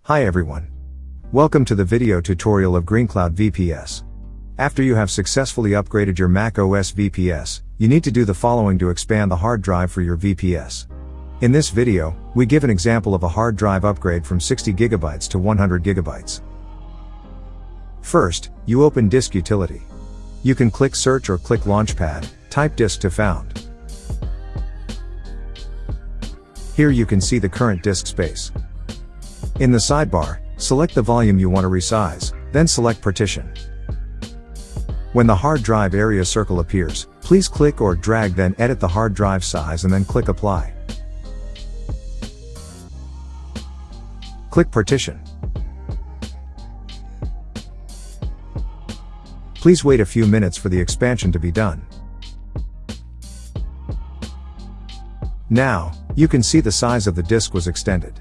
Hi everyone. Welcome to the video tutorial of GreenCloud VPS. After you have successfully upgraded your macOS VPS, you need to do the following to expand the hard drive for your VPS. In this video, we give an example of a hard drive upgrade from 60 GB to 100 GB. First, you open Disk Utility. You can click Search or click Launchpad, type disk to found. Here you can see the current disk space. In the sidebar, select the volume you want to resize, then select Partition. When the hard drive area circle appears, please click or drag, then edit the hard drive size and then click Apply. Click Partition. Please wait a few minutes for the expansion to be done. Now, you can see the size of the disk was extended.